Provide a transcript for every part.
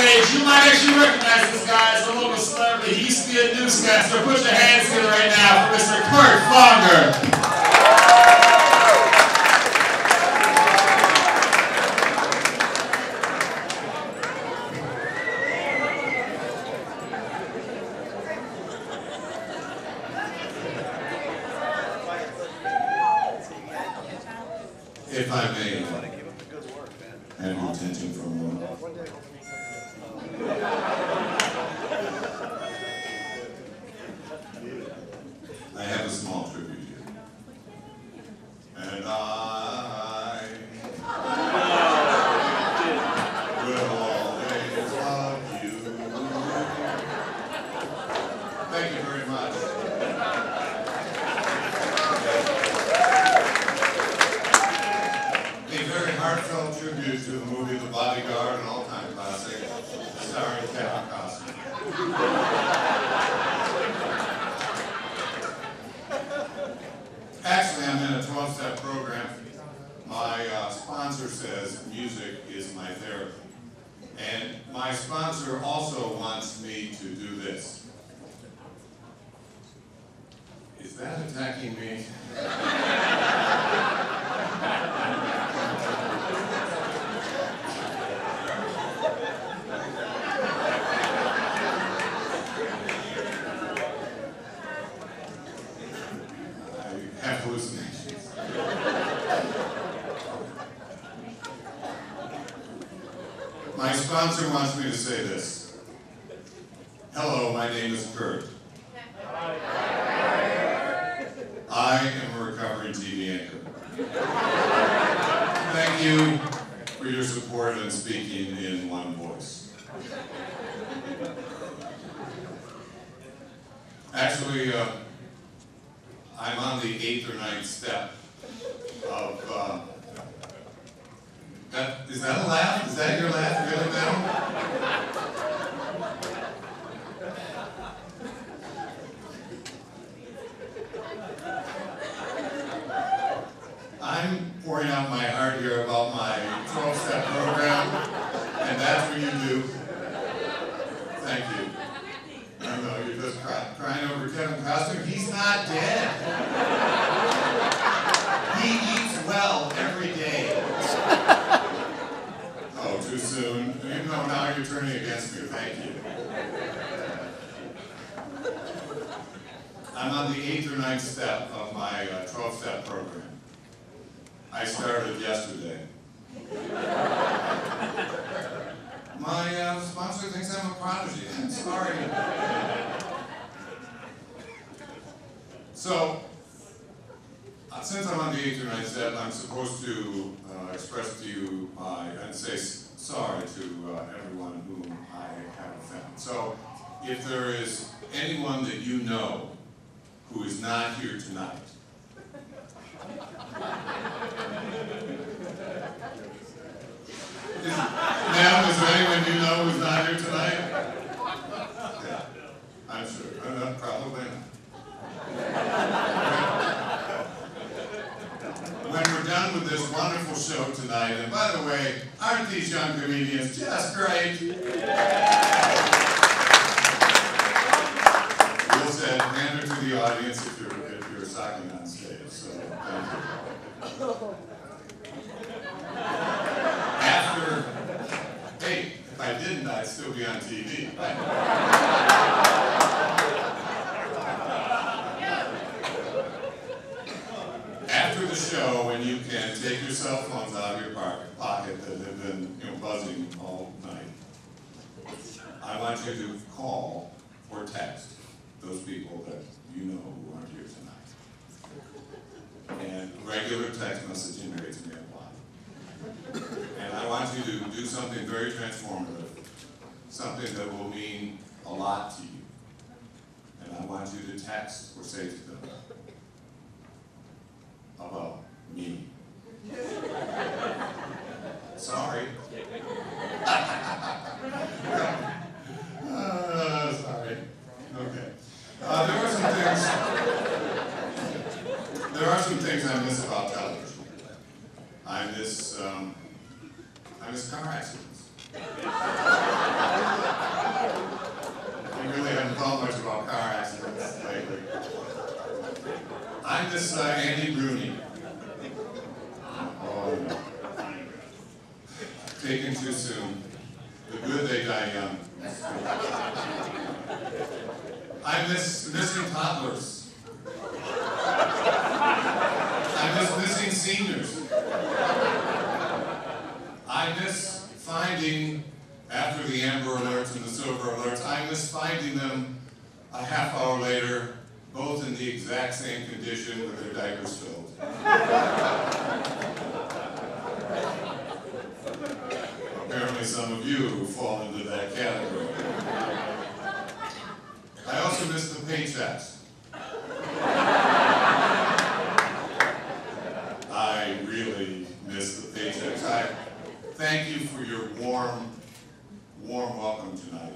stage. You might actually recognize this guy as a local celebrity. He used to be a newscaster. Put your hands together right now for Mr. Curt Fonger. If I may have your attention for a moment. I have a small tribute here. And I will always love you. Thank you very much. Heartfelt tribute to the movie The Bodyguard, an all-time classic, starring Kevin Costner. Actually, I'm in a 12-step program. My sponsor says music is my therapy. And my sponsor also wants me to do this. Is that attacking me? Hallucinations. My sponsor wants me to say this. Hello, my name is Curt. I am a recovering TV anchor. Thank you for your support and speaking in one voice. Actually, I'm on the 8th or 9th step of, is that a laugh? Is that your laugh really now? I'm pouring out my heart here about my 12-step program, and that's what you do. Thank you. I know, you're just crying over Kevin Costner. He's not dead. He eats well every day. Oh, too soon. You know, now you're turning against me. Thank you. I'm on the 8th or 9th step of my 12-step program. I started yesterday. My sponsor thinks I'm a prodigy. I'm sorry. So, since I'm on the 8th or 9th step, I'm supposed to express to you and say sorry to everyone whom I have offended. So, if there is anyone that you know who is not here tonight, Madam, is there anyone you know who's not here tonight? Yeah, I'm sure. Probably not. When we're done with this wonderful show tonight, and by the way, aren't these young comedians just great? Will said, pander to the audience if you're sucking on stage. So thank you. Hey, if I didn't, I'd still be on TV. After the show, when you can take your cell phones out of your pocket that have been buzzing all night, I want you to call or text those people that you know who aren't here tonight. And regular text messaging rates may apply. And I want you to do something very transformative, something that will mean a lot to you. And I want you to text or say to them about me. Sorry. Sorry. Okay. There are some things I miss about television. I miss car accidents. I miss Andy Rooney. Oh, no. Taken too soon. The good they die young. I miss missing toddlers. I miss missing seniors. I miss finding, after the Amber Alerts and the Silver Alerts, I miss finding them a half hour later, both in the exact same condition with their diapers filled. Apparently some of you fall into that category. I also miss the paychecks. I really miss the paychecks. I thank you for your warm welcome tonight,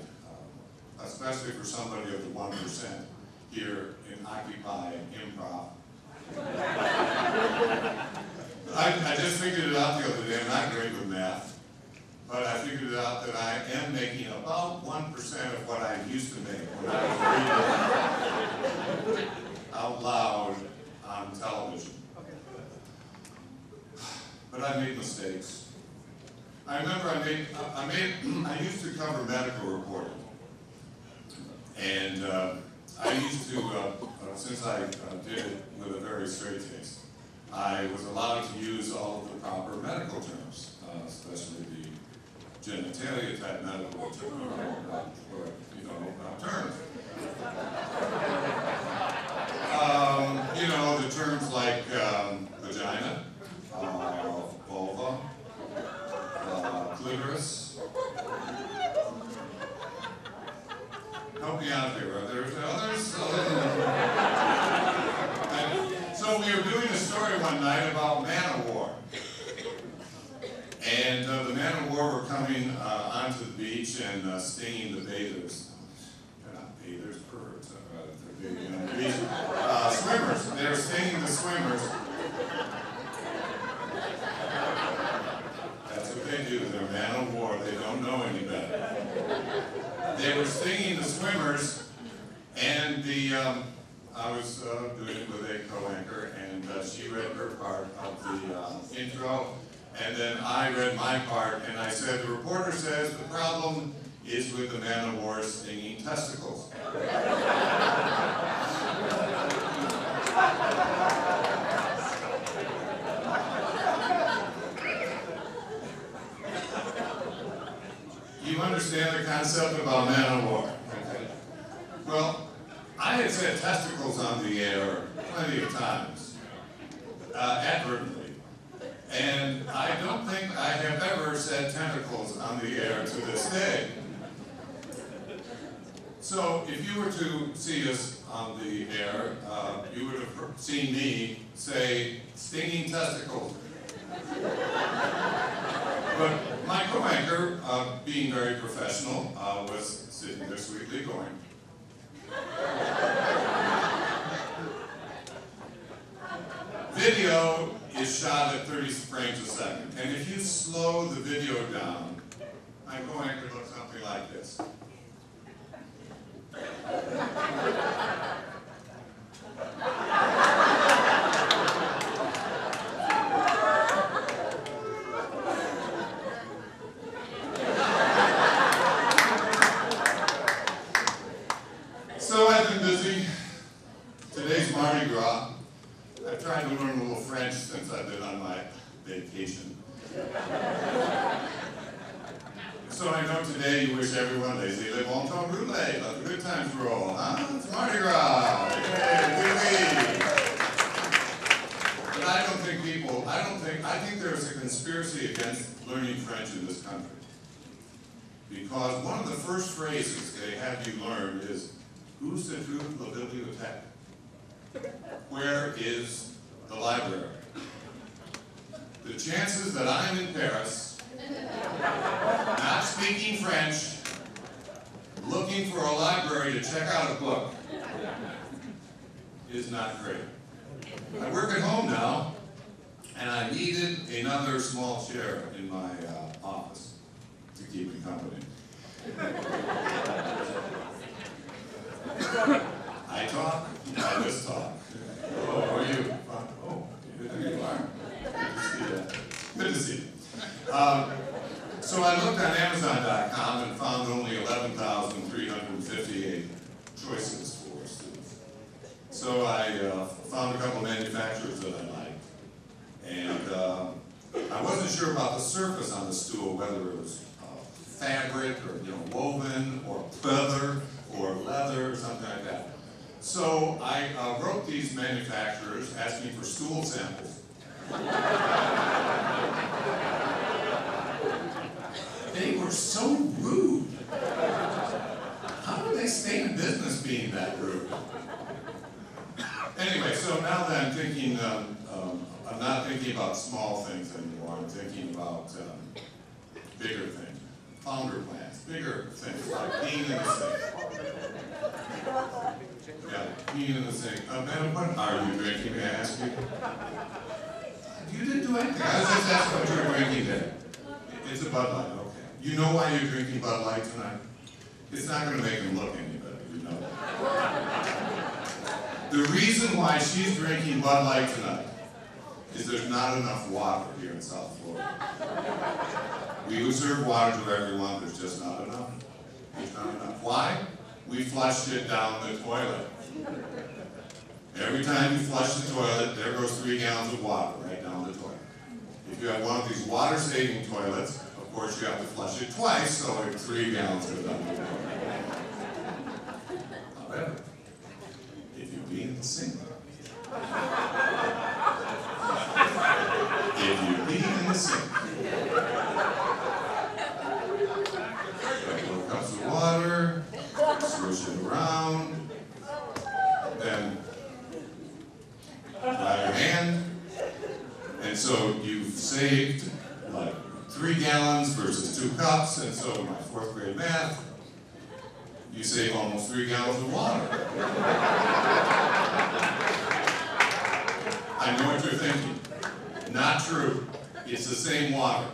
especially for somebody of the 1% here in Occupy IMPROV. I just figured it out the other day. I'm not great with math, but I figured it out that I am making about 1% of what I used to make when I was reading out loud on television. But I made mistakes. I remember I used to cover medical reporting. And I used to, since I did it with a very straight face, I was allowed to use all of the proper medical terms, especially the genitalia type medical terms. You know, the terms like vagina, vulva, clitoris. Help me out here. Are there others? So we were doing a story one night about man-o-war. And the man-o-war were coming onto the beach and stinging the bathers. They're not bathers, perverts. They're bathing on the beach. Swimmers. They were stinging the swimmers. That's what they do. They're man-o-war. They don't know any better. They were stinging the swimmers, and I was doing it with a co-anchor, and she read her part of the intro, and then I read my part, and I said, the reporter says the problem is with the man-o-war stinging testicles. You understand the concept about man-o-war? Okay. Well, I had said testicles on the air plenty of times, advertently. And I don't think I have ever said tentacles on the air to this day. So if you were to see us on the air, you would have seen me say, stinging testicles. But my co-anchor, being very professional, was sitting there sweetly going. Video is shot at 30 frames a second, and if you slow the video down, my co-anchor looks something like this. So I've been busy. Today's Mardi Gras. I've tried to learn a little French since I've been on my vacation. So I know today you wish everyone laissez les bon temps rouler, let the good times roll, huh? It's Mardi Gras. Hey, oui. But I think there's a conspiracy against learning French in this country. Because one of the first phrases they have you learn is, où se trouve la bibliothèque? Where is the library? The chances that I'm in Paris, not speaking French, looking for a library to check out a book, is not great. I work at home now, and I needed another small chair in my office to keep me company. I talk, I just talk. Oh, you. looked on Amazon.com and found only 11,358 choices for students. So I found a couple of manufacturers that I liked. And I wasn't sure about the surface on the stool, whether it was fabric or woven or leather or something like that. So I wrote these manufacturers asking for stool samples. They were so rude. How do they stay in business being that rude? Anyway, so now that I'm thinking, I'm not thinking about small things anymore. I'm thinking about bigger things, founder plans, bigger things like peeing in the sink. Yeah, peeing in the sink. Madam, what are you drinking? May I ask you? You didn't do anything. I was just asking what you were drinking there. It's a Bud Light. Okay. You know why you're drinking Bud Light tonight? It's not going to make him look any better. You know that. The reason why she's drinking Bud Light tonight is there's not enough water here in South Florida. We do serve water to everyone, there's just not enough. There's not enough. Why? We flushed it down the toilet. Every time you flush the toilet, there goes 3 gallons of water right down the toilet. If you have one of these water-saving toilets, of course you have to flush it twice, so 3 gallons go down the toilet. However, if you pee in the sink, if you pee in the sink, a couple of cups of water, swish it around, then dry your hand, and so you've saved like 3 gallons versus 2 cups, and so in my 4th grade math, you save almost 3 gallons of water. I know what you're thinking. Not true. It's the same water.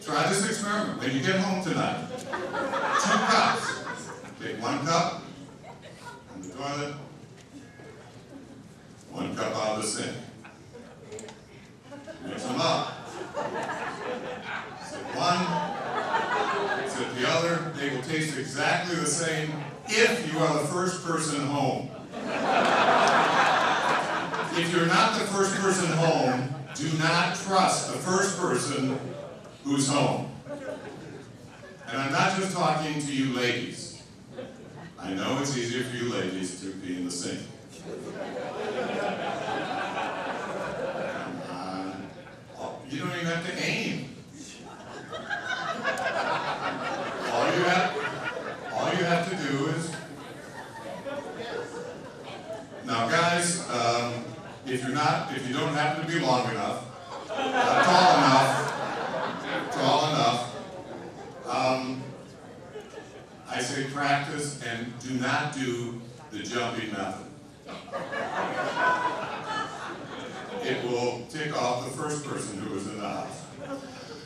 Try this experiment. When you get home tonight, 2 cups. Take 1 cup from the toilet, 1 cup out of the sink. Mix them up. Sip one, sip the other. They will taste exactly the same if you are the first person home. If you're not the first person home, do not trust the first person who's home. And I'm not just talking to you ladies. I know it's easier for you ladies to be in the sink. You don't even have to aim. All you have to do is... Now guys, if you don't happen to be long enough, tall enough, I say practice and do not do the jumping method. It will tick off the first person who was in the house.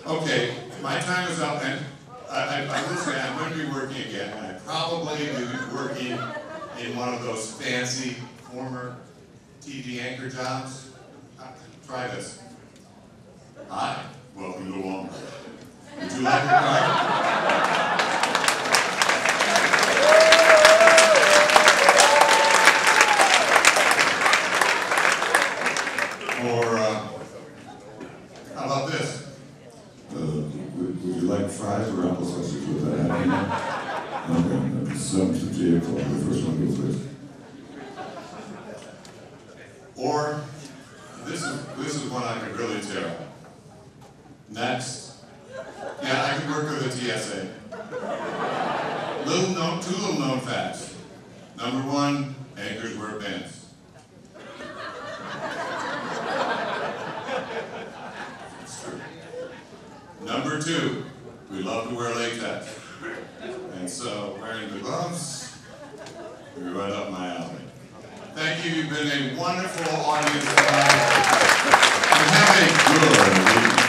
Okay, my time is up, and I will say I'm going to be working again. I probably will be working in one of those fancy former TV anchor jobs. Try this. Hi, welcome to Walmart. Would you like a card? Or, how about this? Would you like fries or apple sausage with that? Okay, subject to vehicle. The first one goes first. Or, this is one I could really tear. Next. Yeah, I can work with a TSA. Two little known facts. Number 1, anchors wear pants. Number 2, we love to wear latex. And so wearing the gloves, you're right up my alley. Thank you, you've been a wonderful audience tonight. And have a good week.